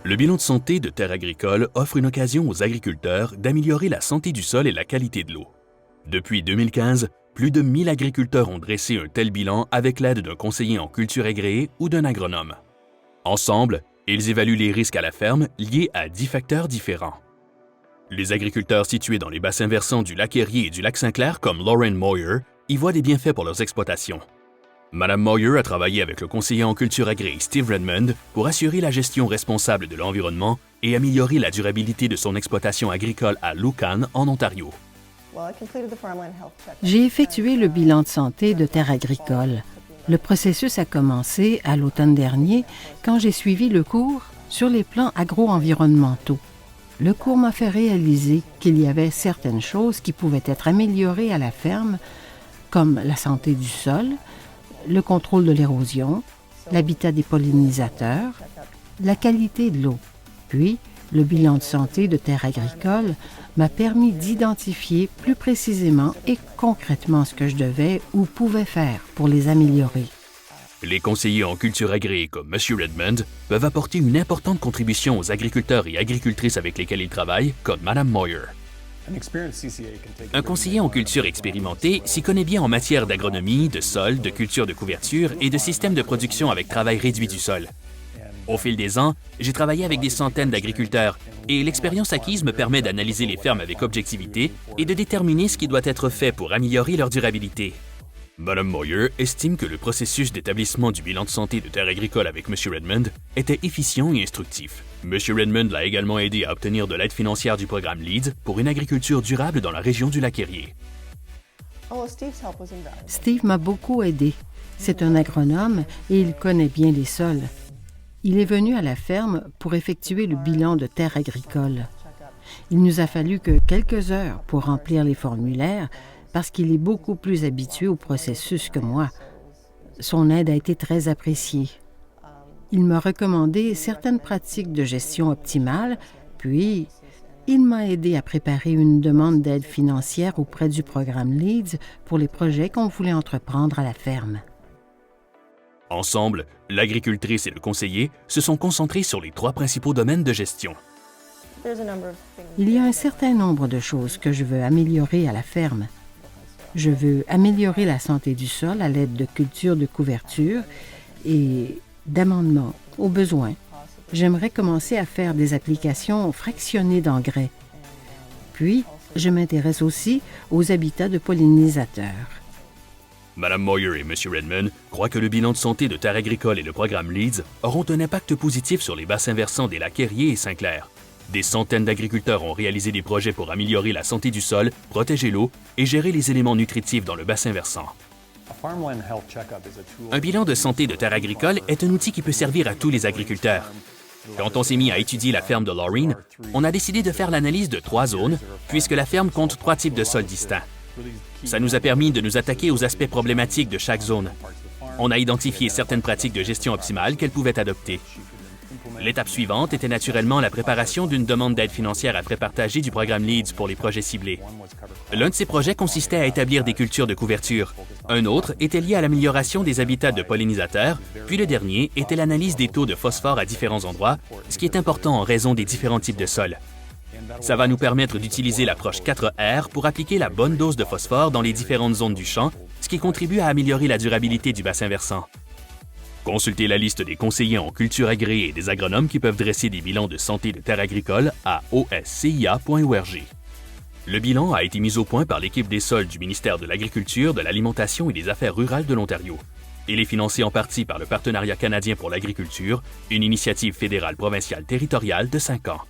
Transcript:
Le bilan de santé de terres agricoles offre une occasion aux agriculteurs d'améliorer la santé du sol et la qualité de l'eau. Depuis 2015, plus de 1000 agriculteurs ont dressé un tel bilan avec l'aide d'un conseiller en culture agréé ou d'un agronome. Ensemble, ils évaluent les risques à la ferme liés à 10 facteurs différents. Les agriculteurs situés dans les bassins versants du lac Erie et du lac Saint-Clair, comme Lauren Moyer, y voient des bienfaits pour leurs exploitations. Madame Moyer a travaillé avec le conseiller en culture agréée Steve Redmond pour assurer la gestion responsable de l'environnement et améliorer la durabilité de son exploitation agricole à Lucan, en Ontario. J'ai effectué le bilan de santé de terres agricoles. Le processus a commencé à l'automne dernier quand j'ai suivi le cours sur les plans agro-environnementaux. Le cours m'a fait réaliser qu'il y avait certaines choses qui pouvaient être améliorées à la ferme, comme la santé du sol, le contrôle de l'érosion, l'habitat des pollinisateurs, la qualité de l'eau. Puis, le bilan de santé de terres agricoles m'a permis d'identifier plus précisément et concrètement ce que je devais ou pouvais faire pour les améliorer. Les conseillers en culture agréée comme M. Redmond peuvent apporter une importante contribution aux agriculteurs et agricultrices avec lesquels ils travaillent, comme Mme Moyer. Un conseiller en culture expérimenté s'y connaît bien en matière d'agronomie, de sol, de culture de couverture et de systèmes de production avec travail réduit du sol. Au fil des ans, j'ai travaillé avec des centaines d'agriculteurs et l'expérience acquise me permet d'analyser les fermes avec objectivité et de déterminer ce qui doit être fait pour améliorer leur durabilité. Mme Moyer estime que le processus d'établissement du bilan de santé de terres agricoles avec M. Redmond était efficient et instructif. M. Redmond l'a également aidé à obtenir de l'aide financière du programme LEADS pour une agriculture durable dans la région du lac Erie. Steve m'a beaucoup aidé. C'est un agronome et il connaît bien les sols. Il est venu à la ferme pour effectuer le bilan de terres agricoles. Il nous a fallu que quelques heures pour remplir les formulaires parce qu'il est beaucoup plus habitué au processus que moi. Son aide a été très appréciée. Il m'a recommandé certaines pratiques de gestion optimale, puis il m'a aidé à préparer une demande d'aide financière auprès du programme LEADS pour les projets qu'on voulait entreprendre à la ferme. Ensemble, l'agricultrice et le conseiller se sont concentrés sur les 3 principaux domaines de gestion. Il y a un certain nombre de choses que je veux améliorer à la ferme. Je veux améliorer la santé du sol à l'aide de cultures de couverture et d'amendements au besoin. J'aimerais commencer à faire des applications fractionnées d'engrais. Puis, je m'intéresse aussi aux habitats de pollinisateurs. Mme Moyer et M. Redmond croient que le bilan de santé de terres agricoles et le programme LEADS auront un impact positif sur les bassins versants des lacs Erie et Saint-Clair. Des centaines d'agriculteurs ont réalisé des projets pour améliorer la santé du sol, protéger l'eau et gérer les éléments nutritifs dans le bassin versant. Un bilan de santé de terres agricoles est un outil qui peut servir à tous les agriculteurs. Quand on s'est mis à étudier la ferme de Lauren, on a décidé de faire l'analyse de 3 zones, puisque la ferme compte 3 types de sols distincts. Ça nous a permis de nous attaquer aux aspects problématiques de chaque zone. On a identifié certaines pratiques de gestion optimale qu'elles pouvaient adopter. L'étape suivante était naturellement la préparation d'une demande d'aide financière à frais partagés du programme LEADS pour les projets ciblés. L'un de ces projets consistait à établir des cultures de couverture. Un autre était lié à l'amélioration des habitats de pollinisateurs, puis le dernier était l'analyse des taux de phosphore à différents endroits, ce qui est important en raison des différents types de sols. Ça va nous permettre d'utiliser l'approche 4R pour appliquer la bonne dose de phosphore dans les différentes zones du champ, ce qui contribue à améliorer la durabilité du bassin versant. Consultez la liste des conseillers en culture agréée et des agronomes qui peuvent dresser des bilans de santé de terres agricoles à oscia.org. Le bilan a été mis au point par l'équipe des sols du ministère de l'Agriculture, de l'Alimentation et des Affaires rurales de l'Ontario. Il est financé en partie par le Partenariat canadien pour l'agriculture, une initiative fédérale provinciale territoriale de 5 ans.